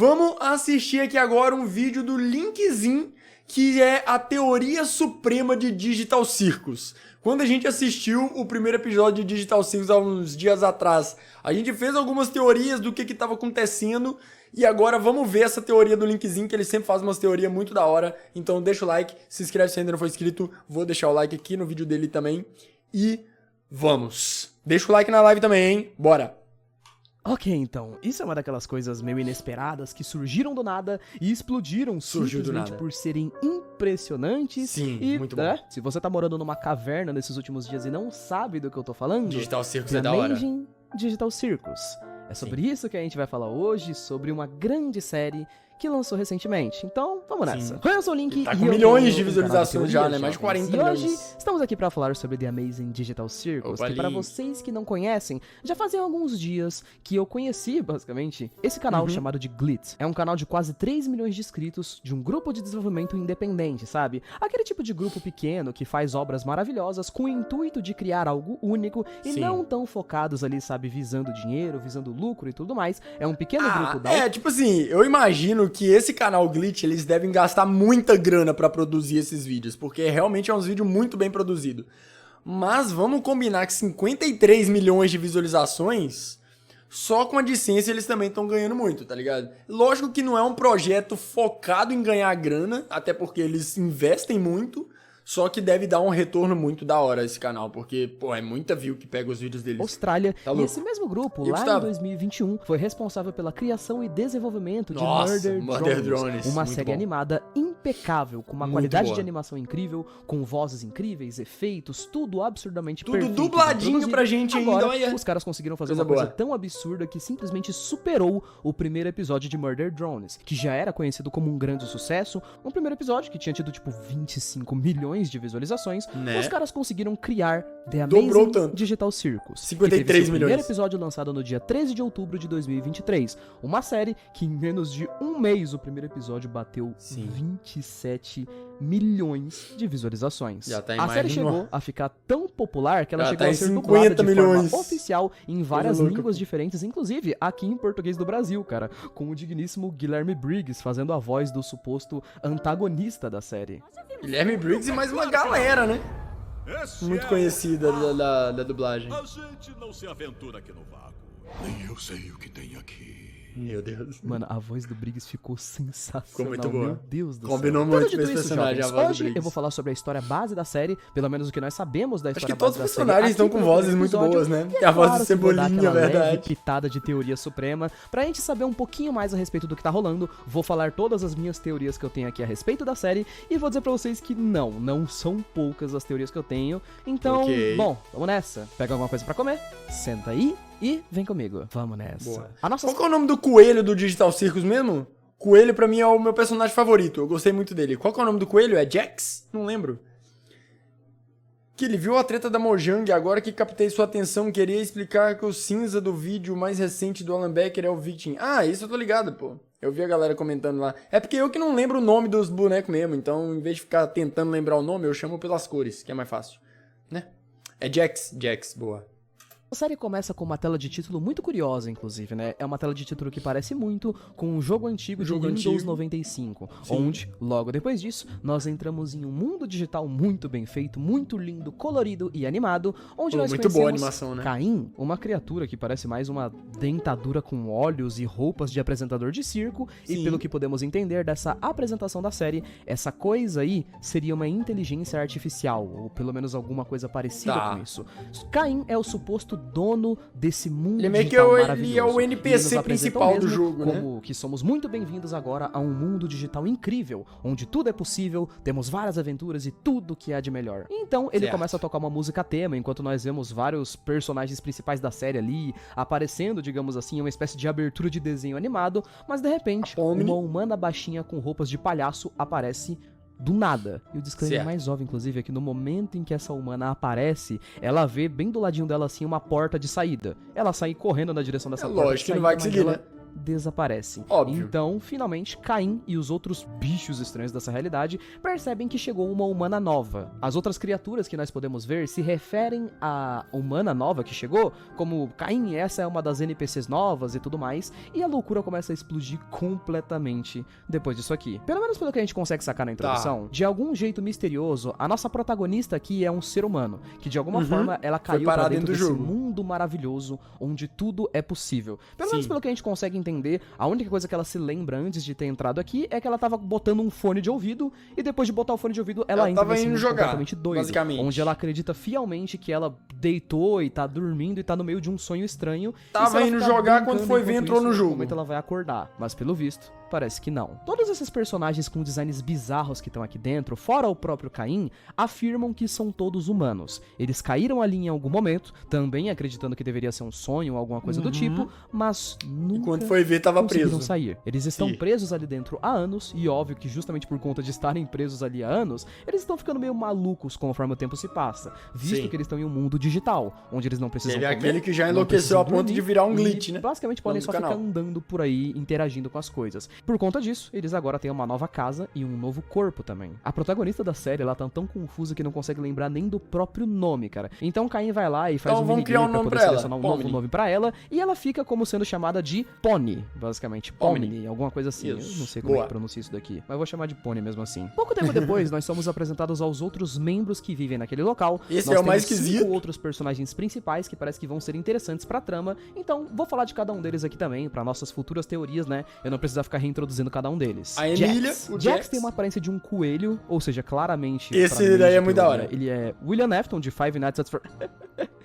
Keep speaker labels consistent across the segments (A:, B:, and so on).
A: Vamos assistir aqui agora um vídeo do Linkzinho, que é a teoria suprema de Digital Circus. Quando a gente assistiu o primeiro episódio de Digital Circus há uns dias atrás, a gente fez algumas teorias do que estava acontecendo e agora vamos ver essa teoria do Linkzinho, que ele sempre faz umas teorias muito da hora. Então deixa o like, se inscreve se ainda não for inscrito, vou deixar o like aqui no vídeo dele também e vamos. Deixa o like na live também, hein? Bora!
B: Ok, então, isso é uma daquelas coisas meio inesperadas que surgiram do nada e explodiram simplesmente por serem impressionantes.
A: Sim,
B: e,
A: muito bom.
B: Se você tá morando numa caverna nesses últimos dias e não sabe do que eu tô falando,
A: Digital Circus é da hora.
B: Amazing Digital Circus. É sobre isso que a gente vai falar hoje, sobre uma grande série que lançou recentemente. Então, vamos nessa. Eu sou o Link
A: tá
B: e
A: com
B: eu
A: milhões
B: tenho
A: de
B: um
A: visualizações
B: canal de
A: já, né? Mais de 40
B: e
A: milhões.
B: hoje estamos aqui pra falar sobre The Amazing Digital Circus,
A: Opa,
B: que para
A: Link.
B: vocês que não conhecem, já fazia alguns dias que eu conheci, basicamente, esse canal chamado de Glitz. É um canal de quase 3 milhões de inscritos, de um grupo de desenvolvimento independente, sabe? Aquele tipo de grupo pequeno que faz obras maravilhosas com o intuito de criar algo único e
A: Sim.
B: não tão focados ali, sabe, visando dinheiro, visando lucro e tudo mais. É um pequeno grupo da
A: Tipo assim, eu imagino que esse canal Glitch, eles devem gastar muita grana pra produzir esses vídeos, porque realmente é uns vídeos muito bem produzidos. Mas vamos combinar que 53 milhões de visualizações, só com a AdSense eles também estão ganhando muito, tá ligado? Lógico que não é um projeto focado em ganhar grana, até porque eles investem muito, só que deve dar um retorno muito da hora esse canal, porque, pô, é muita view que pega os vídeos deles.
B: Austrália,
A: Tá
B: e
A: louco.
B: esse mesmo grupo,
A: E
B: lá
A: Gustavo?
B: em 2021, foi responsável pela criação e desenvolvimento de
A: Nossa,
B: Murder
A: Murder
B: Drones,
A: Drones,
B: uma
A: muito
B: série
A: bom.
B: animada impecável, com uma
A: Muito
B: qualidade
A: boa.
B: de animação incrível, com vozes incríveis, efeitos, tudo absurdamente
A: Tudo
B: perfeito e bem
A: dubladinho
B: produzido.
A: pra gente ainda,
B: Agora,
A: olha.
B: os caras conseguiram fazer
A: Coisa
B: uma coisa
A: boa.
B: tão absurda que simplesmente superou o primeiro episódio de Murder Drones, que já era conhecido como um grande sucesso, um primeiro episódio que tinha tido tipo 25 milhões de visualizações.
A: Né?
B: Os caras conseguiram criar The
A: Dobrou
B: Amazing
A: tanto.
B: Digital Circus,
A: 53
B: que teve seu primeiro
A: milhões.
B: episódio lançado no dia 13 de outubro de 2023. Uma série que em menos de um mês o primeiro episódio bateu
A: Sim.
B: 27 milhões de visualizações.
A: Já tá em
B: a
A: mais
B: série
A: de
B: chegou a ficar tão popular que ela
A: Já
B: chegou
A: tá
B: a
A: em
B: ser
A: 50
B: dublada de
A: milhões.
B: forma oficial em várias
A: louca,
B: línguas
A: pô.
B: diferentes, inclusive aqui em português do Brasil, cara, com o digníssimo Guilherme Briggs fazendo a voz do suposto antagonista da série.
A: Guilherme Briggs e mais uma galera, né? Muito conhecida da dublagem.
C: A gente não se aventura aqui no vácuo. Nem eu sei o que tem aqui.
A: Meu Deus.
B: Mano, a voz do Briggs ficou sensacional.
A: Ficou muito boa.
B: Meu Deus do
A: Combinou
B: céu.
A: muito
B: Tendo
A: com esse
B: dito isso,
A: personagem,
B: jovens,
A: a voz do
B: hoje
A: Briggs.
B: eu vou falar sobre a história base da série, pelo menos o que nós sabemos da
A: Acho
B: história
A: que todos
B: base
A: os
B: da série.
A: personagens estão
B: aqui
A: com
B: no
A: vozes
B: primeiro
A: muito
B: episódio.
A: boas, né?
B: E
A: Tem a voz
B: claro
A: do
B: que vou dar
A: Cebolinha,
B: aquela leve
A: verdade.
B: pitada de teoria suprema. Pra gente saber um pouquinho mais a respeito do que tá rolando, vou falar todas as minhas teorias que eu tenho aqui a respeito da série e vou dizer pra vocês que não são poucas as teorias que eu tenho. Então,
A: Ok.
B: bom, vamos nessa. Pega alguma coisa pra comer, senta aí e vem comigo. Vamos nessa.
A: Boa.
B: A nossa
A: Qual que é o nome do coelho do Digital Circus mesmo? Coelho pra mim é o meu personagem favorito, eu gostei muito dele. Qual que é o nome do coelho? É Jax? Não lembro. Que ele viu a treta da Mojang, agora que captei sua atenção, queria explicar que o cinza do vídeo mais recente do Alan Becker é o Victim. Ah, isso eu tô ligado, pô. Eu vi a galera comentando lá. É porque eu que não lembro o nome dos bonecos mesmo, então em vez de ficar tentando lembrar o nome, eu chamo pelas cores, que é mais fácil, né? É Jax, boa.
B: A série começa com uma tela de título muito curiosa, inclusive, né? É uma tela de título que parece muito com um jogo antigo de Windows
A: antigo.
B: 95,
A: Sim.
B: onde, logo depois disso, nós entramos em um mundo digital muito bem feito, muito lindo, colorido e animado, onde
A: Pô,
B: nós
A: muito
B: conhecemos
A: boa a animação, né?
B: Caim, uma criatura que parece mais uma dentadura com olhos e roupas de apresentador de circo,
A: Sim.
B: e pelo que podemos entender dessa apresentação da série, essa coisa aí seria uma inteligência artificial, ou pelo menos alguma coisa parecida
A: Tá.
B: com isso. Caim é o suposto dono desse mundo
A: Ele é meio que
B: digital
A: ele
B: maravilhoso.
A: é o
B: E
A: NPC
B: nos apresentam
A: principal do
B: mesmo
A: jogo, né?
B: como que somos muito bem-vindos agora a um mundo digital incrível, onde tudo é possível, temos várias aventuras e tudo que há de melhor. Então ele
A: Certo.
B: começa a tocar uma música tema, enquanto nós vemos vários personagens principais da série ali, aparecendo, digamos assim, em uma espécie de abertura de desenho animado, mas de repente,
A: A Pomni.
B: uma humana baixinha com roupas de palhaço aparece do nada. E o disclaimer
A: Certo.
B: mais óbvio, inclusive, é que no momento em que essa humana aparece, ela vê bem do ladinho dela, assim, uma porta de saída. Ela sai correndo na direção dessa
A: É
B: porta
A: lógico
B: de
A: que não vai
B: saída,
A: conseguir,
B: mas
A: né?
B: desaparece.
A: Óbvio.
B: Então, finalmente, Caim e os outros bichos estranhos dessa realidade percebem que chegou uma humana nova. As outras criaturas que nós podemos ver se referem à humana nova que chegou, como Caim, essa é uma das NPCs novas e tudo mais, e a loucura começa a explodir completamente depois disso aqui. Pelo menos pelo que a gente consegue sacar na introdução, de algum jeito misterioso, a nossa protagonista aqui é um ser humano, que de alguma forma ela caiu pra dentro desse mundo maravilhoso, onde tudo é possível. Pelo menos pelo que a gente consegue entender, a única coisa que ela se lembra antes de ter entrado aqui é que ela tava botando um fone de ouvido, e depois de botar o fone de ouvido, ela entra
A: tava
B: nesse
A: indo
B: mundo
A: jogar,
B: completamente doido,
A: basicamente.
B: onde ela acredita fielmente que ela deitou e tá dormindo e tá no meio de um sonho estranho.
A: Tava indo jogar quando foi ver, entrou no jogo.
B: No momento ela vai acordar, mas pelo visto, parece que não. Todos esses personagens com designs bizarros que estão aqui dentro, fora o próprio Caim, afirmam que são todos humanos. Eles caíram ali em algum momento, também acreditando que deveria ser um sonho ou alguma coisa do tipo, mas nunca
A: quando foi ver, tava preso.
B: sair. Eles estão presos ali dentro há anos, e óbvio que justamente por conta de estarem presos ali há anos, eles estão ficando meio malucos conforme o tempo se passa, visto que eles estão em um mundo digital, onde eles não precisam
A: Ele é
B: comer,
A: aquele que já enlouqueceu a ponto de virar um glitch,
B: e
A: né?
B: basicamente podem só ficar andando por aí, interagindo com as coisas. Por conta disso, eles agora têm uma nova casa e um novo corpo também. A protagonista da série, ela tá tão confusa que não consegue lembrar nem do próprio nome, cara. Então Caim vai lá e faz um minigame pra poder selecionar um novo nome pra ela, e ela fica como sendo chamada de Pony, basicamente. Pony, alguma coisa assim. Eu não sei como é que pronuncia isso daqui, mas eu vou chamar de Pony mesmo assim. Pouco tempo depois, nós somos apresentados aos outros membros que vivem naquele local.
A: Esse é o mais esquisito.
B: 5 outros personagens principais que parece que vão ser interessantes pra trama, então vou falar de cada um deles aqui também, pra nossas futuras teorias, né? Eu não precisar ficar reintroduzindo cada um deles.
A: A Emília,
B: o Jax tem uma aparência de um coelho, ou seja, claramente...
A: Esse daí é muito da hora.
B: Ele é William Afton, de Five Nights at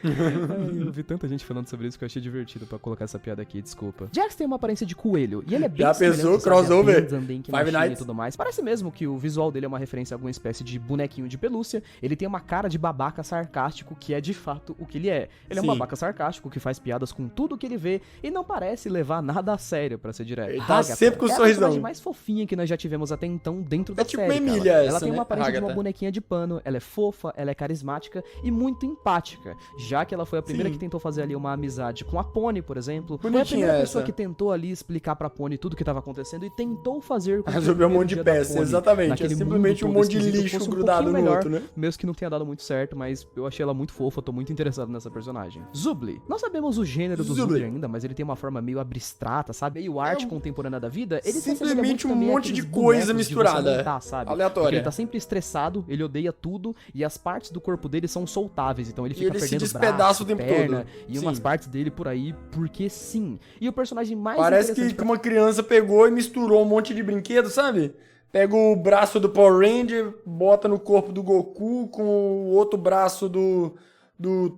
B: eu vi tanta gente falando sobre isso que eu achei divertido pra colocar essa piada aqui, desculpa. Jax tem uma aparência de coelho, e ele é bem
A: já pensou, crossover,
B: Five Nights e tudo mais. Parece mesmo que o visual dele é uma referência a alguma espécie de bonequinho de pelúcia. Ele tem uma cara de babaca sarcástico, que é de fato o que ele é. Ele é um babaca sarcástico que faz piadas com tudo que ele vê e não parece levar nada a sério, pra ser direto.
A: Ele tá sempre com o sorrisão.
B: É a personagem mais fofinha que nós já tivemos até então dentro da
A: tipo
B: série,
A: Emília
B: cara.
A: essa,
B: Ela tem uma aparência de uma
A: Agatha.
B: bonequinha de pano, ela é fofa, ela é carismática e muito empática, já que ela foi a primeira que tentou fazer ali uma amizade com a Pony, por exemplo. Foi a primeira pessoa que tentou ali explicar pra Pony tudo o que tava acontecendo e tentou fazer com que
A: resolver um monte de peça, exatamente. É simplesmente um monte de lixo grudado no outro, né?
B: Mesmo que não tenha dado muito certo, mas eu achei ela muito fofa, tô muito interessado nessa personagem. Zubli. Não sabemos o gênero do Zubli ainda, mas ele tem uma forma meio abstrata, sabe? Meio arte contemporânea da vida. Ele
A: simplesmente um monte de coisa misturada,
B: sabe?
A: aleatória.
B: Porque ele tá sempre estressado, ele odeia tudo, e as partes do corpo dele são soltáveis, então ele fica perdendo braço,
A: o tempo
B: perna,
A: todo.
B: E umas partes dele por aí, porque sim. E o personagem mais
A: parece
B: interessante
A: que uma criança pegou e misturou um monte de brinquedo, sabe? Pega o braço do Power Ranger, bota no corpo do Goku com o outro braço do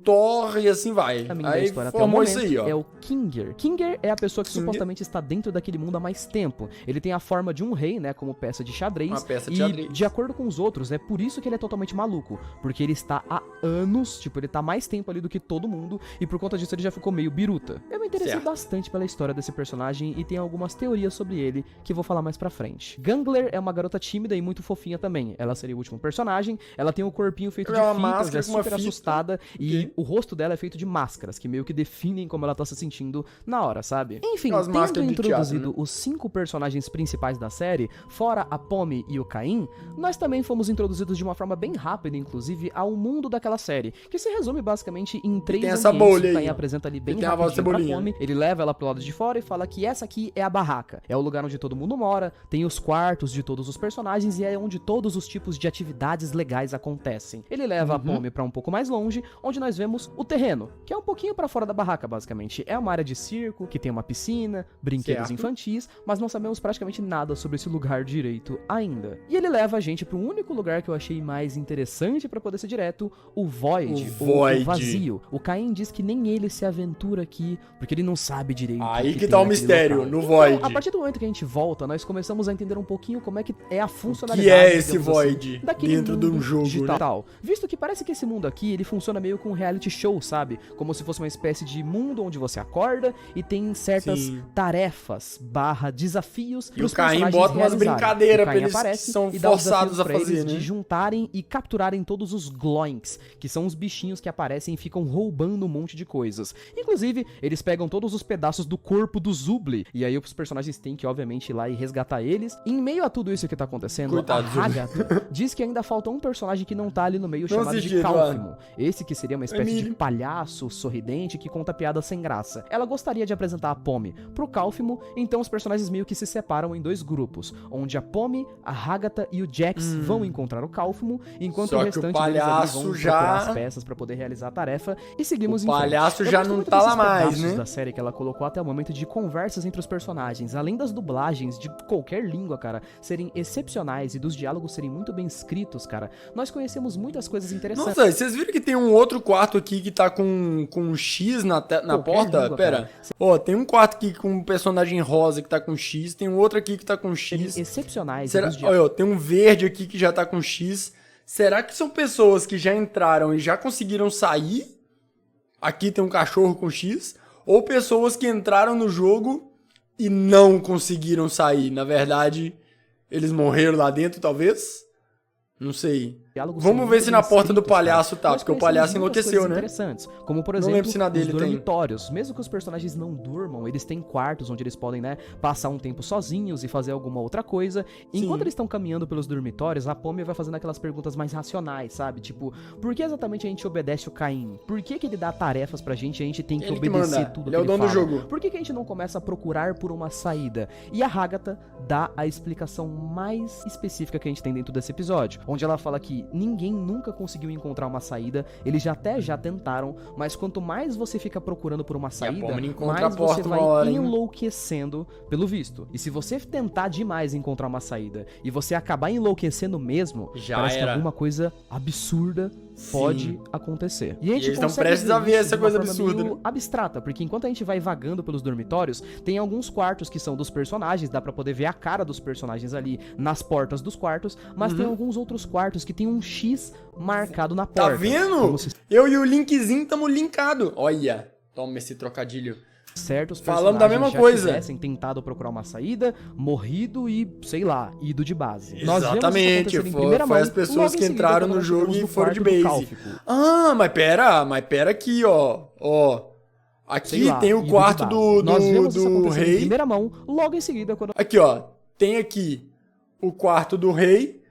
A: Thor e assim vai. Aí formou isso aí, ó.
B: É o Kinger. Kinger é a pessoa que supostamente está dentro daquele mundo há mais tempo. Ele tem a forma de um rei, né, como peça de xadrez.
A: Uma peça de xadrez.
B: De acordo com os outros, é por isso que ele é totalmente maluco. Porque ele está há anos, tipo, ele tá mais tempo ali do que todo mundo, e por conta disso ele já ficou meio biruta. Eu me interessei bastante pela história desse personagem e tenho algumas teorias sobre ele que vou falar mais pra frente. Gangler é uma garota tímida e muito fofinha também. Ela seria o último personagem. Ela tem um corpinho feito de fitas, é super assustada. E o rosto dela é feito de máscaras, que meio que definem como ela tá se sentindo na hora, sabe? Enfim, tendo introduzido os 5 personagens principais da série, fora a Pomi e o Caim, nós também fomos introduzidos de uma forma bem rápida, inclusive, ao mundo daquela série, que se resume basicamente em 3 ambientes que o Caim apresenta ali bem rapidinho pra Pomi. Ele leva ela pro lado de fora e fala que essa aqui é a barraca. É o lugar onde todo mundo mora, tem os quartos de todos os personagens e é onde todos os tipos de atividades legais acontecem. Ele leva a Pomi pra um pouco mais longe, onde nós vemos o terreno, que é um pouquinho pra fora da barraca, basicamente. É uma área de circo, que tem uma piscina, brinquedos infantis, mas não sabemos praticamente nada sobre esse lugar direito ainda. E ele leva a gente pro único lugar que eu achei mais interessante pra poder ser direto, o Void, o vazio. O Caim diz que nem ele se aventura aqui, porque ele não sabe direito.
A: Aí que tá o mistério, no Void.
B: Então, a partir do momento que a gente volta, nós começamos a entender um pouquinho como é que é a funcionalidade
A: que é esse Void
B: assim,
A: dentro de um jogo,
B: digital. Né? Visto que parece que esse mundo aqui, ele funciona meio meio que um reality show, sabe? Como se fosse uma espécie de mundo onde você acorda e tem certas
A: Sim.
B: tarefas / desafios
A: E o Caim bota umas brincadeiras pra eles que são forçados a fazer, né?
B: De juntarem e capturarem todos os Gloinks, que são os bichinhos que aparecem e ficam roubando um monte de coisas. Inclusive, eles pegam todos os pedaços do corpo do Zubli, e aí os personagens têm que, obviamente, ir lá e resgatar eles. Em meio a tudo isso que tá acontecendo,
A: Coitado,
B: a Hagatha diz que ainda falta um personagem que não tá ali no meio,
A: Não
B: chamado
A: assisti,
B: de
A: Eduardo.
B: Cálfimo. Esse que seria uma espécie de palhaço sorridente que conta piadas sem graça. Ela gostaria de apresentar a Pomme pro Cálfimo, então os personagens meio que se separam em dois grupos, onde a Pomme, a Hagatha e o Jax vão encontrar o Cálfimo, enquanto
A: Só
B: o
A: que o
B: restante
A: palhaço
B: deles ali vão
A: já-
B: procurar as peças pra poder realizar a tarefa e seguimos
A: O
B: em frente.
A: palhaço
B: Eu
A: já
B: gosto
A: não
B: muito
A: tá
B: desses
A: lá mais,
B: pedaços
A: né?
B: da série que ela colocou até o momento de conversas entre os personagens, além das dublagens de qualquer língua, cara, serem excepcionais e dos diálogos serem muito bem escritos, cara. Nós conhecemos muitas coisas interessantes.
A: Nossa, vocês viram que tem um outro quarto aqui que tá com um X na
B: Qualquer
A: porta?
B: língua,
A: Pera.
B: cara.
A: Ó, tem um quarto aqui com um personagem rosa que tá com X, tem um outro aqui que tá com
B: Serem
A: X.
B: excepcionais e
A: Será...
B: dos diálogos.
A: Olha, ó, tem um verde aqui que já tá com X. Será que são pessoas que já entraram e já conseguiram sair? Aqui tem um cachorro com X. Ou pessoas que entraram no jogo e não conseguiram sair. Na verdade, eles morreram lá dentro, talvez? Não sei.
B: Diálogos
A: Vamos
B: são
A: ver
B: muito
A: se na
B: bem
A: porta do
B: escritos,
A: palhaço
B: cara.
A: tá,
B: Nós
A: porque o
B: conhecemos
A: palhaço
B: muitas
A: enlouqueceu,
B: coisas
A: né?
B: interessantes, como por
A: Não
B: exemplo,
A: lembro se na dele
B: os
A: tem.
B: dormitórios. Mesmo que os personagens não durmam, eles têm quartos onde eles podem, né, passar um tempo sozinhos e fazer alguma outra coisa. Enquanto eles estão caminhando pelos dormitórios, a Pomme vai fazendo aquelas perguntas mais racionais, sabe? Tipo, por que exatamente a gente obedece o Caim? Por que ele dá tarefas pra gente e a gente tem que
A: Ele que
B: obedecer
A: manda.
B: tudo
A: Ele
B: que
A: é o dono do
B: fala?
A: jogo.
B: Por que a gente não começa a procurar por uma saída? E a Hagatha dá a explicação mais específica que a gente tem dentro desse episódio, onde ela fala que ninguém nunca conseguiu encontrar uma saída, eles já tentaram, mas quanto mais você fica procurando por uma saída,
A: Pomme encontra
B: mais
A: a porta
B: você
A: uma
B: vai
A: hora, hein?
B: enlouquecendo pelo visto. E se você tentar demais encontrar uma saída e você acabar enlouquecendo mesmo,
A: Já
B: parece que
A: era.
B: alguma coisa absurda pode acontecer. E a gente
A: eles estão
B: consegue
A: prestes a ver
B: isso
A: essa
B: de uma
A: coisa
B: forma
A: absurda,
B: meio
A: né?
B: abstrata, porque enquanto a gente vai vagando pelos dormitórios, tem alguns quartos que são dos personagens, dá pra poder ver a cara dos personagens ali nas portas dos quartos, mas tem alguns outros quartos que tem um X marcado na porta.
A: Tá vendo?
B: Como se
A: Eu e o Linkzinho estamos linkados. Olha, toma esse trocadilho.
B: certos
A: Falando
B: personagens
A: da mesma
B: já
A: coisa.
B: tivessem tentado procurar uma saída, morrido e, sei lá, ido de base. Nós vemos isso
A: Exatamente,
B: acontecer em
A: foi
B: primeira mão,
A: as pessoas
B: logo em
A: que
B: seguida,
A: entraram
B: quando
A: no
B: nós
A: jogo
B: chegamos
A: e
B: no
A: foram de
B: quarto do
A: base.
B: Cálfico.
A: Ah, mas pera aqui, ó. Ó.
B: Sei
A: Aqui
B: lá,
A: tem o
B: ido de
A: quarto
B: base.
A: do
B: Nós vemos isso
A: do
B: acontecer em
A: rei.
B: primeira mão, logo em seguida, quando
A: Aqui, ó. Tem aqui o quarto do rei.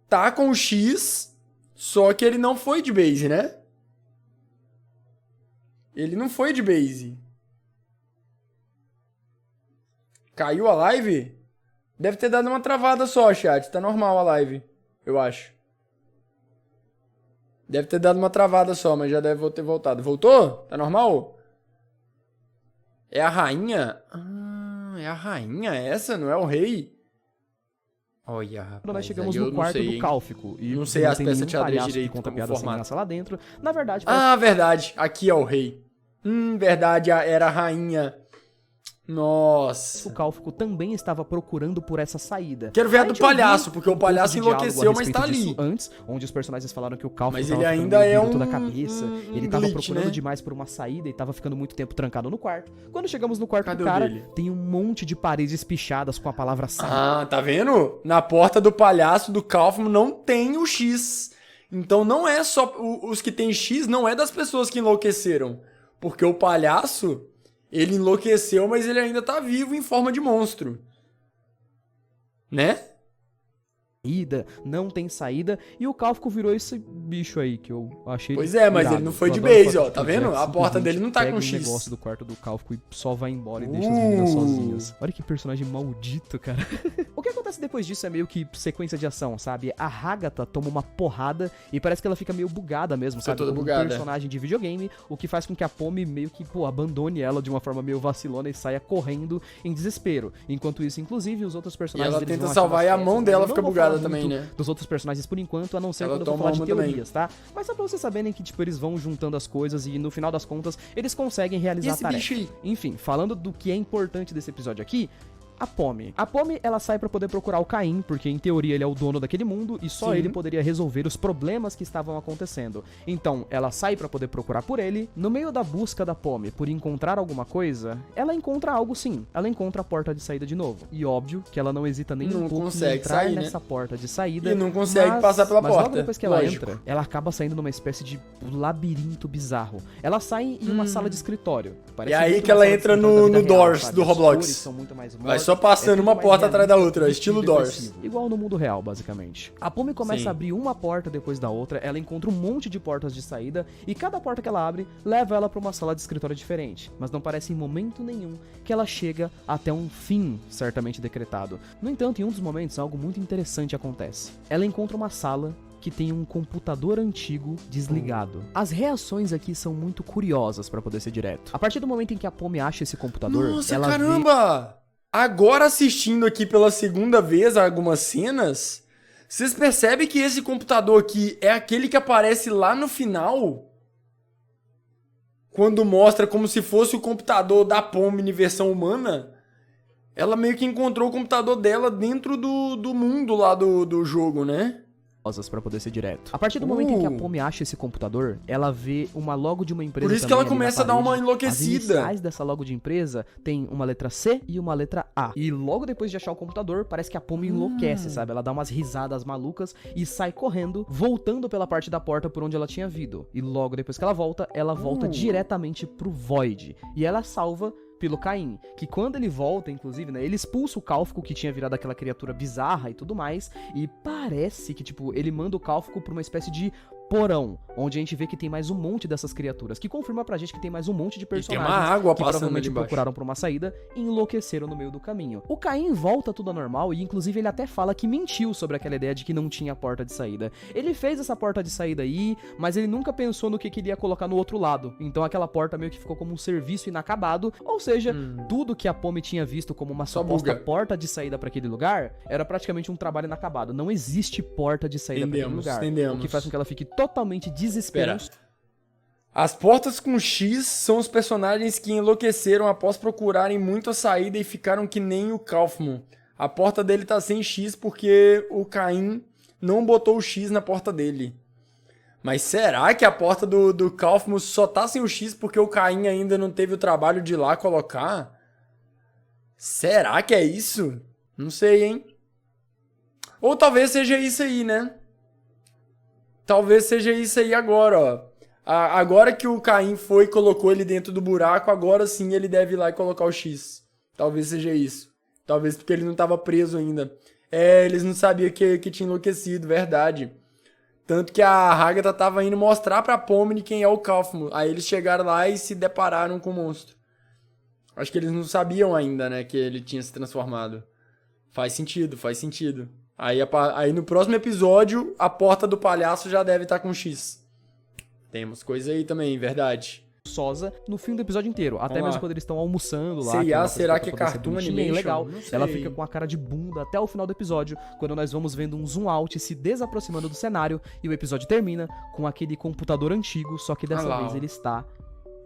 A: Tá com o X. Só que ele não foi de base, né? Ele não foi de base. Caiu a live? Deve ter dado uma travada só, chat. Tá normal a live, eu acho. Deve ter dado uma travada só, mas já deve ter voltado. Voltou? Tá normal? É a rainha? Ah, é a rainha essa, não é o rei? Olha, rapaz,
B: nós chegamos
A: aí eu
B: no
A: não
B: quarto
A: sei,
B: do
A: hein?
B: Cálfico. E
A: Não sei as
B: tem
A: peças
B: nenhum
A: de xadrez
B: palhaço
A: direito
B: que conta
A: como
B: piada sem
A: formato.
B: graça lá dentro. Na verdade, parece
A: Ah, verdade. Aqui é o rei. Verdade, era a rainha.
B: que
A: Nossa.
B: o Cálfico também estava procurando por essa saída.
A: Quero ver a do
B: gente ouviu
A: palhaço, porque o
B: pouco
A: palhaço
B: de diálogo a
A: enlouqueceu, mas
B: respeito
A: tá ali.
B: disso antes, onde os personagens falaram que o Cálfico
A: Mas
B: tava
A: ele
B: ficando
A: ainda
B: meio
A: é
B: doido da
A: um-
B: cabeça,
A: um
B: ele tava
A: glitch,
B: procurando
A: né?
B: demais por uma saída e tava ficando muito tempo trancado no quarto. Quando chegamos no quarto
A: Cadê
B: do
A: o
B: cara,
A: dele?
B: tem um monte de paredes pichadas com a palavra saída.
A: Ah, tá vendo? Na porta do palhaço do Kaufman não tem o X. Então não é só... Os que tem X não é das pessoas que enlouqueceram. Porque o palhaço, ele enlouqueceu, mas ele ainda tá vivo em forma de monstro. Né?
B: Não tem saída, e o Cálfico virou esse bicho aí, que eu achei
A: Pois é, mas
B: irado.
A: ele não foi
B: Eu
A: de
B: adoro
A: base,
B: quando
A: ó, tá
B: o
A: vendo?
B: Jack
A: A porta
B: simplesmente
A: dele não tá
B: pega
A: com
B: o
A: X.
B: negócio do quarto do Cálfico e só vai embora e deixa as meninas sozinhas. Olha que personagem maldito, cara. O que acontece depois disso é meio que sequência de ação, sabe? A Hagatha toma uma porrada e parece que ela fica meio bugada mesmo, sabe?
A: toda
B: Como
A: bugada.
B: um personagem de videogame, o que faz com que a Pomme meio que, abandone ela de uma forma meio vacilona e saia correndo em desespero. Enquanto isso, inclusive, os outros
A: E
B: personagens...
A: ela
B: eles
A: tenta
B: vão
A: salvar e
B: achando
A: a
B: as
A: mão
B: peças,
A: dela
B: eu não
A: fica
B: vou
A: bugada
B: falar
A: também,
B: muito
A: né?
B: dos outros personagens por enquanto, a não ser
A: Ela
B: quando eu for
A: toma
B: falar de
A: uma também.
B: teorias, tá? Mas só pra vocês saberem que, tipo, eles vão juntando as coisas e no final das contas, eles conseguem
A: E
B: realizar a
A: esse
B: tarefa.
A: bicho aí?
B: Enfim, falando do que é importante desse episódio aqui, a Pomi. A Pomi, ela sai pra poder procurar o Caim, porque em teoria ele é o dono daquele mundo e só
A: Sim.
B: ele poderia resolver os problemas que estavam acontecendo. Então, ela sai pra poder procurar por ele. No meio da busca da Pomi por encontrar alguma coisa, ela encontra algo sim. Ela encontra a porta de saída de novo. E óbvio que ela não hesita nem
A: Não
B: um pouco em
A: consegue
B: entrar
A: sair, né?
B: nessa porta de saída.
A: E não consegue passar pela
B: mas logo
A: porta,
B: depois que ela
A: lógico.
B: entra, ela acaba saindo numa espécie de labirinto bizarro. Ela sai em uma sala de escritório. Parece
A: E aí
B: muito
A: que
B: uma
A: ela
B: sala de
A: entra
B: escritório
A: no
B: da vida real,
A: Doors,
B: sabe?
A: do
B: As
A: Roblox.
B: cores são muito mais
A: Vai
B: mortas,
A: só passando
B: tudo
A: uma
B: mais
A: porta atrás da
B: realista,
A: outra,
B: tudo
A: estilo
B: depressivo.
A: Doors.
B: Igual no mundo real, basicamente. A Pomi começa
A: Sim.
B: a abrir uma porta depois da outra, ela encontra um monte de portas de saída, e cada porta que ela abre leva ela pra uma sala de escritório diferente. Mas não parece em momento nenhum que ela chega até um fim certamente decretado. No entanto, em um dos momentos, algo muito interessante acontece. Ela encontra uma sala que tem um computador antigo desligado. As reações aqui são muito curiosas pra poder ser direto. A partir do momento em que a Pomi acha esse computador,
A: Nossa,
B: ela vê...
A: caramba! Agora assistindo aqui pela segunda vez algumas cenas, vocês percebem que esse computador aqui é aquele que aparece lá no final? Quando mostra como se fosse o computador da Pomni versão humana? Ela meio que encontrou o computador dela dentro do mundo lá do jogo, né?
B: Pra poder ser direto. A partir do momento em que a Pomi acha esse computador, ela vê uma logo de uma empresa.
A: Por isso que
B: também
A: ela
B: ali na
A: começa a dar uma
B: parede.
A: enlouquecida.
B: As iniciais dessa logo de empresa tem uma letra C e uma letra A. E logo depois de achar o computador, parece que a Pomi enlouquece, sabe? Ela dá umas risadas malucas e sai correndo, voltando pela parte da porta por onde ela tinha vindo. E logo depois que ela volta diretamente pro Void. E ela salva pelo Caim, que quando ele volta, inclusive, né, ele expulsa o Kálfico, que tinha virado aquela criatura bizarra e tudo mais, e parece que, tipo, ele manda o Kálfico pra uma espécie de porão, onde a gente vê que tem mais um monte dessas criaturas, que confirma pra gente que tem mais um monte de personagens
A: tem uma água
B: que
A: passando
B: provavelmente
A: ali embaixo.
B: procuraram por uma saída e enlouqueceram no meio do caminho. O Caim volta tudo ao normal e inclusive ele até fala que mentiu sobre aquela ideia de que não tinha porta de saída. Ele fez essa porta de saída aí, mas ele nunca pensou no que ele ia colocar no outro lado. Então aquela porta meio que ficou como um serviço inacabado, ou seja, tudo que a Pomi tinha visto como uma
A: Só
B: suposta
A: buga.
B: porta de saída pra aquele lugar era praticamente um trabalho inacabado. Não existe porta de saída pra aquele lugar.
A: Entendemos.
B: O que faz com que ela fique totalmente desesperada.
A: As portas com X são os personagens que enlouqueceram após procurarem muito a saída e ficaram que nem o Kaufman. A porta dele tá sem X porque o Caim não botou o X na porta dele. Mas será que a porta do Kaufman só tá sem o X porque o Caim ainda não teve o trabalho de ir lá colocar? Será que é isso? Não sei, hein? Ou talvez seja isso aí, né? Talvez seja isso aí agora, ó. Agora que o Caim foi e colocou ele dentro do buraco, agora sim ele deve ir lá e colocar o X. Talvez seja isso. Talvez porque ele não estava preso ainda. É, eles não sabiam que tinha enlouquecido, verdade. Tanto que a Agatha tava indo mostrar pra Pomni quem é o Kaufman. Aí eles chegaram lá e se depararam com o monstro. Acho que eles não sabiam ainda, né, que ele tinha se transformado. Faz sentido, faz sentido. Aí no próximo episódio, a porta do palhaço já deve estar com X. Temos coisa aí também, verdade.
B: Sosa no fim do episódio inteiro. Até
A: Vamos
B: mesmo
A: lá.
B: quando eles estão almoçando lá.
A: C&A,
B: que é uma coisa
A: será
B: pra
A: que é
B: poder ser
A: cartoon
B: bonitinha e
A: animation?
B: legal.
A: Não sei.
B: Ela fica com a cara de bunda até o final do episódio, quando nós vamos vendo um zoom out se desaproximando do cenário e o episódio termina com aquele computador antigo, só que dessa
A: lá,
B: vez
A: ó.
B: ele está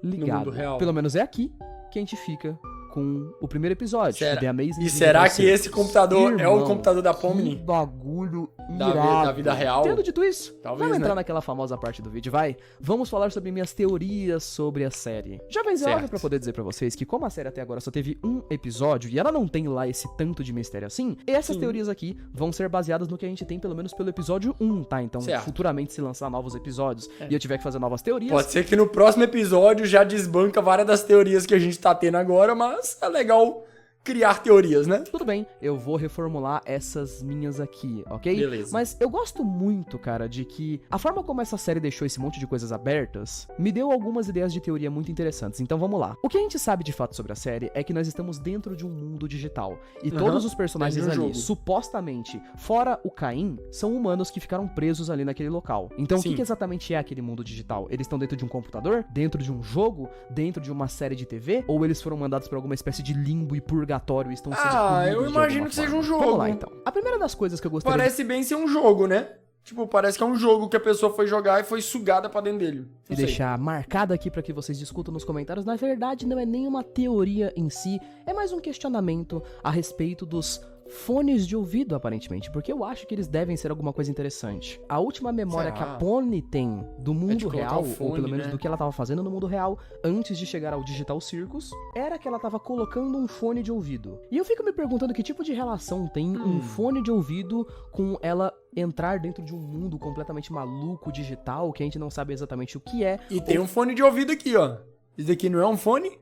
A: No
B: ligado.
A: mundo real.
B: Pelo menos é aqui que a gente fica com o primeiro episódio.
A: Será?
B: The Amazing
A: E será
B: Universe.
A: que esse computador é o
B: Irmão,
A: computador da
B: Que
A: Pomni?
B: bagulho
A: Da
B: irado.
A: vida real?
B: Tendo dito isso,
A: Talvez,
B: vamos entrar
A: né?
B: naquela famosa parte do vídeo, vai? Vamos falar sobre minhas teorias sobre a série. Já vem
A: Certo.
B: óbvio pra poder dizer pra vocês que como a série até agora só teve um episódio e ela não tem lá esse tanto de mistério assim, essas teorias aqui vão ser baseadas no que a gente tem pelo menos pelo episódio 1, tá? Então,
A: Certo.
B: futuramente se lançar novos episódios e eu tiver que fazer novas teorias,
A: Pode ser que no próximo episódio já desbanca várias das teorias que a gente tá tendo agora, mas é legal criar teorias, né?
B: tudo bem, eu vou reformular essas minhas aqui, ok?
A: Beleza.
B: Mas eu gosto muito, cara, de que a forma como essa série deixou esse monte de coisas abertas me deu algumas ideias de teoria muito interessantes. Então vamos lá. O que a gente sabe de fato sobre a série é que nós estamos dentro de um mundo digital. E todos os personagens
A: dentro de um
B: ali,
A: jogo.
B: supostamente, fora o Caim, são humanos que ficaram presos ali naquele local. Então o
A: Sim.
B: que exatamente é aquele mundo digital? Eles estão dentro de um computador? Dentro de um jogo? Dentro de uma série de TV? Ou eles foram mandados pra alguma espécie de limbo e purgatório e estão sendo
A: Ah, eu
B: punidos de
A: imagino
B: alguma
A: que seja
B: forma?
A: um jogo.
B: Vamos lá então. A primeira das coisas que eu gostaria
A: Parece bem ser um jogo, né? Tipo, parece que é um jogo que a pessoa foi jogar e foi sugada pra dentro dele.
B: E deixar marcado aqui pra que vocês discutam nos comentários. Na verdade, não é nenhuma teoria em si, é mais um questionamento a respeito dos fones de ouvido, aparentemente, porque eu acho que eles devem ser alguma coisa interessante. A última memória que a Pony tem do mundo real, ou pelo menos do que ela tava fazendo no mundo real, antes de chegar ao Digital Circus, era que ela tava colocando um fone de ouvido. E eu fico me perguntando que tipo de relação tem um fone de ouvido com ela entrar dentro de um mundo completamente maluco, digital, que a gente não sabe exatamente o que é.
A: E tem um fone de ouvido aqui, ó. Isso daqui não é um fone?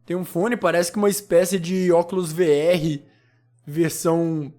A: Tem um fone, parece que uma espécie de óculos VR, versão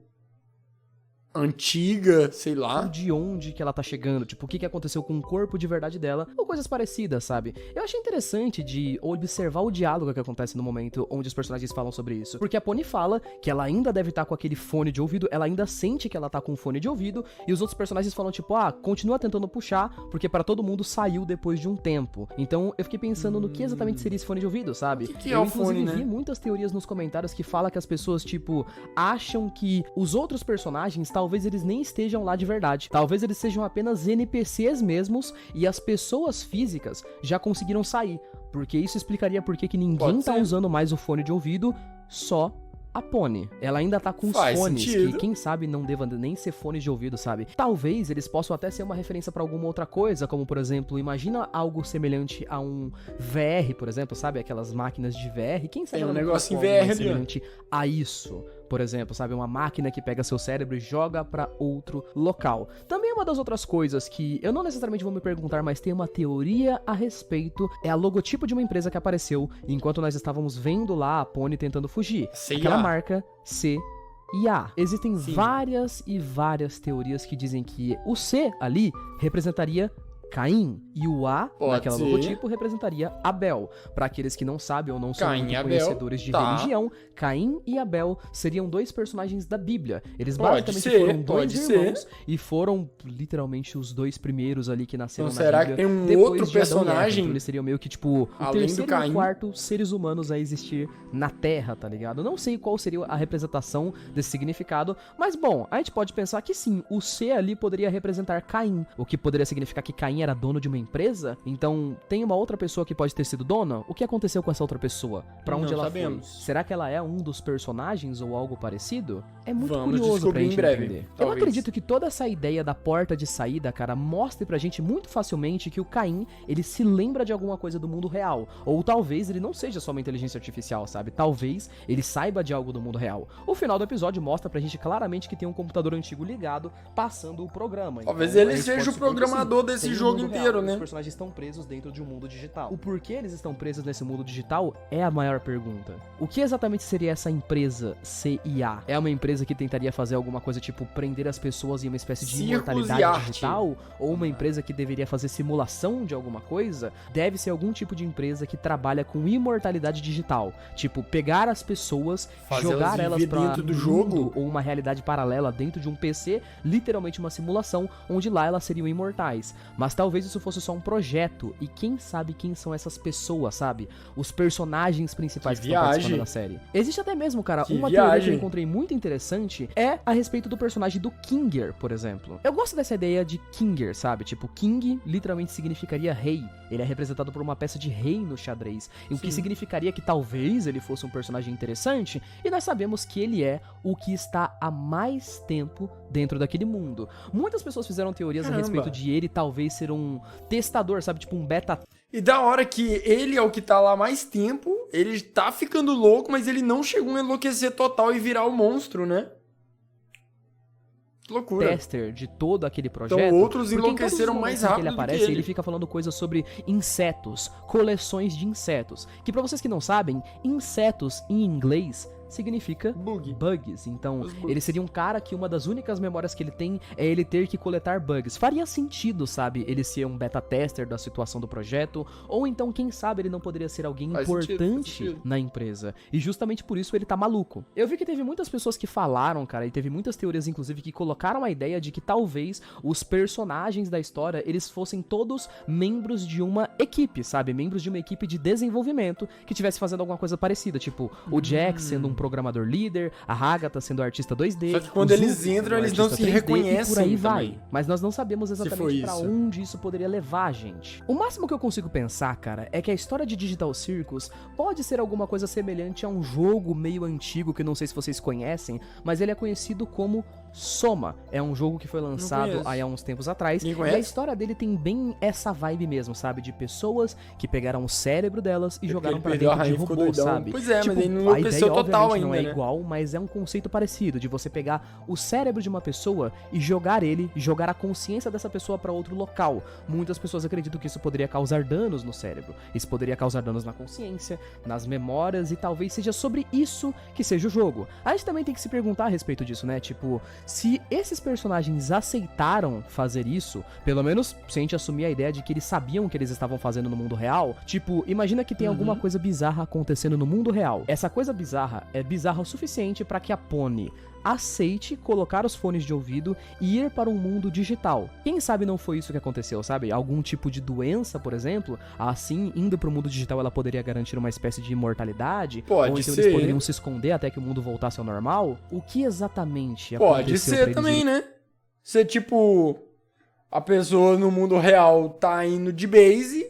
A: antiga, sei lá.
B: De onde que ela tá chegando, tipo, o que aconteceu com o corpo de verdade dela, ou coisas parecidas, sabe? Eu achei interessante de observar o diálogo que acontece no momento onde os personagens falam sobre isso. Porque a Pony fala que ela ainda deve estar com aquele fone de ouvido, ela ainda sente que ela tá com um fone de ouvido, e os outros personagens falam, tipo, continua tentando puxar, porque para todo mundo saiu depois de um tempo. Então, eu fiquei pensando no que exatamente seria esse fone de ouvido, sabe?
A: O que
B: eu,
A: é o
B: inclusive,
A: fone, né?
B: vi muitas teorias nos comentários que fala que as pessoas, tipo, acham que os outros personagens talvez eles nem estejam lá de verdade. Talvez eles sejam apenas NPCs mesmos e as pessoas físicas já conseguiram sair. Porque isso explicaria por que ninguém tá usando mais o fone de ouvido, só a Pony. Ela ainda tá com os fones, que quem sabe não deva nem ser fones de ouvido, sabe? Talvez eles possam até ser uma referência pra alguma outra coisa, como por exemplo, imagina algo semelhante a um VR, por exemplo, sabe? Aquelas máquinas de VR. Quem sabe
A: Tem um
B: ela não
A: negócio em
B: colocou algo
A: VR
B: mais
A: ali, ó.
B: semelhante a isso. Por exemplo, sabe, uma máquina que pega seu cérebro e joga pra outro local. Também uma das outras coisas que eu não necessariamente vou me perguntar, mas tem uma teoria a respeito, é a logotipo de uma empresa que apareceu enquanto nós estávamos vendo lá a Pony tentando fugir.
A: CIA.
B: Aquela marca CIA. Existem várias e várias teorias que dizem que o C ali representaria Caim, e o A, naquela logotipo, representaria Abel. Para aqueles que não sabem ou não são muito conhecedores de religião, Caim e Abel seriam dois personagens da Bíblia. Eles basicamente foram dois irmãos e foram literalmente os dois primeiros ali que nasceram na Bíblia.
A: Será que tem um
B: depois
A: outro
B: de Adão e Eva.
A: personagem?
B: Então eles seriam meio que tipo o
A: além
B: terceiro
A: do Caim?
B: e o quarto seres humanos a existir na Terra, tá ligado? Não sei qual seria a representação desse significado, mas bom, a gente pode pensar que sim, o C ali poderia representar Caim, o que poderia significar que Caim era dono de uma empresa. Então tem uma outra pessoa que pode ter sido dona. O que aconteceu com essa outra pessoa? Pra onde ela foi? Será que ela é um dos personagens ou algo parecido? É muito curioso pra gente entender. Eu acredito que toda essa ideia da porta de saída, cara, mostre pra gente muito facilmente que o Caim, ele se lembra de alguma coisa do mundo real. Ou talvez ele não seja só uma inteligência artificial, sabe? Talvez ele saiba de algo do mundo real. O final do episódio mostra pra gente claramente que tem um computador antigo ligado, passando o programa.
A: Talvez ele seja o programador desse jogo inteiro, né?
B: Os personagens estão presos dentro de um mundo digital. O porquê eles estão presos nesse mundo digital é a maior pergunta. O que exatamente seria essa empresa CIA? É uma empresa que tentaria fazer alguma coisa tipo prender as pessoas em uma espécie de imortalidade digital? Ou uma empresa que deveria fazer simulação de alguma coisa? Deve ser algum tipo de empresa que trabalha com imortalidade digital. Tipo, pegar as pessoas, jogar elas pra
A: dentro do jogo
B: ou uma realidade paralela dentro de um PC, literalmente uma simulação, onde lá elas seriam imortais. Mas talvez isso fosse só um projeto, e quem sabe quem são essas pessoas, sabe? Os personagens principais que estão participando da série. Existe até mesmo, cara, uma teoria que eu encontrei muito interessante, é a respeito do personagem do Kinger, por exemplo. Eu gosto dessa ideia de Kinger, sabe? Tipo, King literalmente significaria rei. Ele é representado por uma peça de rei no xadrez, o que significaria que talvez ele fosse um personagem interessante, e nós sabemos que ele é o que está há mais tempo dentro daquele mundo. Muitas pessoas fizeram teorias a respeito de ele talvez ser um testador, sabe? Tipo um beta.
A: E da hora que ele é o que tá lá há mais tempo, ele tá ficando louco, mas ele não chegou a enlouquecer total e virar o monstro, né? Que loucura.
B: Tester de todo aquele projeto.
A: Então outros enlouqueceram mais rápido
B: que ele aparece, ele fica falando coisas sobre insetos, coleções de insetos. Que pra vocês que não sabem, insetos em inglês significa bugs. Então, ele seria um cara que uma das únicas memórias que ele tem é ele ter que coletar bugs. Faria sentido, sabe, ele ser um beta tester da situação do projeto, ou então, quem sabe, ele não poderia ser alguém importante na empresa. E justamente por isso ele tá maluco. Eu vi que teve muitas pessoas que falaram, cara, e teve muitas teorias, inclusive, que colocaram a ideia de que talvez os personagens da história, eles fossem todos membros de uma equipe, sabe? Membros de uma equipe de desenvolvimento que tivesse fazendo alguma coisa parecida, tipo, o Jack sendo um programador líder, a Agatha sendo artista 2D.
A: Só que quando
B: o
A: eles
B: Zuko
A: entram,
B: sendo
A: eles não
B: artista
A: se
B: 3D,
A: reconhecem
B: e por aí vai.
A: também.
B: Mas nós não sabemos
A: for
B: exatamente pra
A: isso.
B: onde isso poderia levar a gente. O máximo que eu consigo pensar, cara, é que a história de Digital Circus pode ser alguma coisa semelhante a um jogo meio antigo que não sei se vocês conhecem, mas ele é conhecido como Soma. É um jogo que foi lançado
A: conheço.
B: aí há uns tempos atrás.
A: Ninguém
B: E a
A: conhece?
B: história dele tem bem essa vibe mesmo, sabe? De pessoas que pegaram o cérebro delas e jogaram
A: ele
B: pra
A: perdeu a
B: dentro de
A: raiz, ficou
B: robô,
A: doidão.
B: sabe?
A: Pois é, mas ele não
B: a
A: enlouqueceu
B: ideia,
A: total
B: obviamente, não
A: ainda,
B: é
A: né?
B: igual, mas é um conceito parecido, de você pegar o cérebro de uma pessoa e jogar a consciência dessa pessoa pra outro local. Muitas pessoas acreditam que isso poderia causar danos no cérebro. Isso poderia causar danos na consciência, nas memórias, e talvez seja sobre isso que seja o jogo. A gente também tem que se perguntar a respeito disso, né? Tipo, se esses personagens aceitaram fazer isso, pelo menos se a gente assumir a ideia de que eles sabiam o que eles estavam fazendo no mundo real, tipo, imagina que tem alguma coisa bizarra acontecendo no mundo real. Essa coisa bizarra é bizarra o suficiente pra que a Pony aceite colocar os fones de ouvido e ir para um mundo digital. Quem sabe não foi isso que aconteceu, sabe? Algum tipo de doença, por exemplo, assim, indo pro mundo digital ela poderia garantir uma espécie de imortalidade?
A: Pode
B: ou então
A: ser.
B: eles poderiam se esconder até que o mundo voltasse ao normal? O que exatamente
A: Pode
B: aconteceu pra
A: ser
B: eles
A: também,
B: irem?
A: né? Ser tipo, a pessoa no mundo real tá indo de base,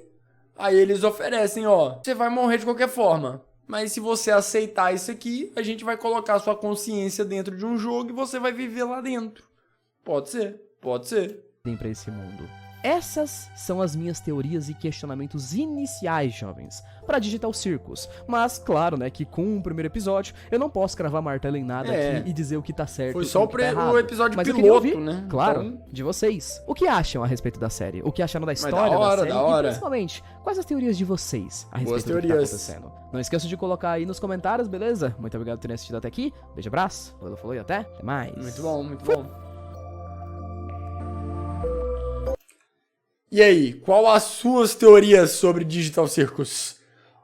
A: aí eles oferecem, ó, você vai morrer de qualquer forma. Mas se você aceitar isso aqui, a gente vai colocar sua consciência dentro de um jogo e você vai viver lá dentro. Pode ser, pode ser.
B: Pra esse mundo. Essas são as minhas teorias e questionamentos iniciais, jovens, pra Digital Circus. Mas, claro, né, que com o primeiro episódio, eu não posso cravar martelo em nada aqui e dizer o que tá certo
A: Foi
B: e
A: só
B: o que tá errado.
A: o episódio
B: Mas eu queria
A: piloto,
B: ouvir,
A: né?
B: claro,
A: Então-
B: de vocês. O que acham a respeito da série? O que acharam da história
A: da hora,
B: da série?
A: da hora.
B: E, principalmente, quais as teorias de vocês a respeito do que tá
A: teorias.
B: acontecendo? Não esqueça de colocar aí nos comentários, beleza? Muito obrigado por terem assistido até aqui. Beijo, abraço. Falou e até mais.
A: Muito bom, muito bom. E aí, qual as suas teorias sobre Digital Circus?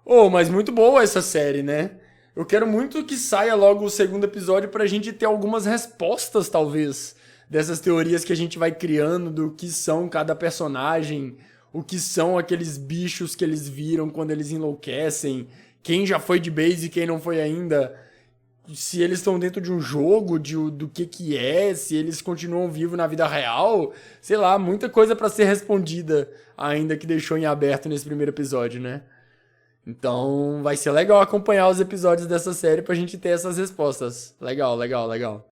A: Oh, mas muito boa essa série, né? Eu quero muito que saia logo o segundo episódio pra gente ter algumas respostas, talvez, dessas teorias que a gente vai criando do que são cada personagem, o que são aqueles bichos que eles viram quando eles enlouquecem, quem já foi de base e quem não foi ainda, se eles estão dentro de um jogo, do que é, se eles continuam vivos na vida real, sei lá, muita coisa pra ser respondida ainda que deixou em aberto nesse primeiro episódio, né? Então vai ser legal acompanhar os episódios dessa série pra gente ter essas respostas. Legal, legal, legal.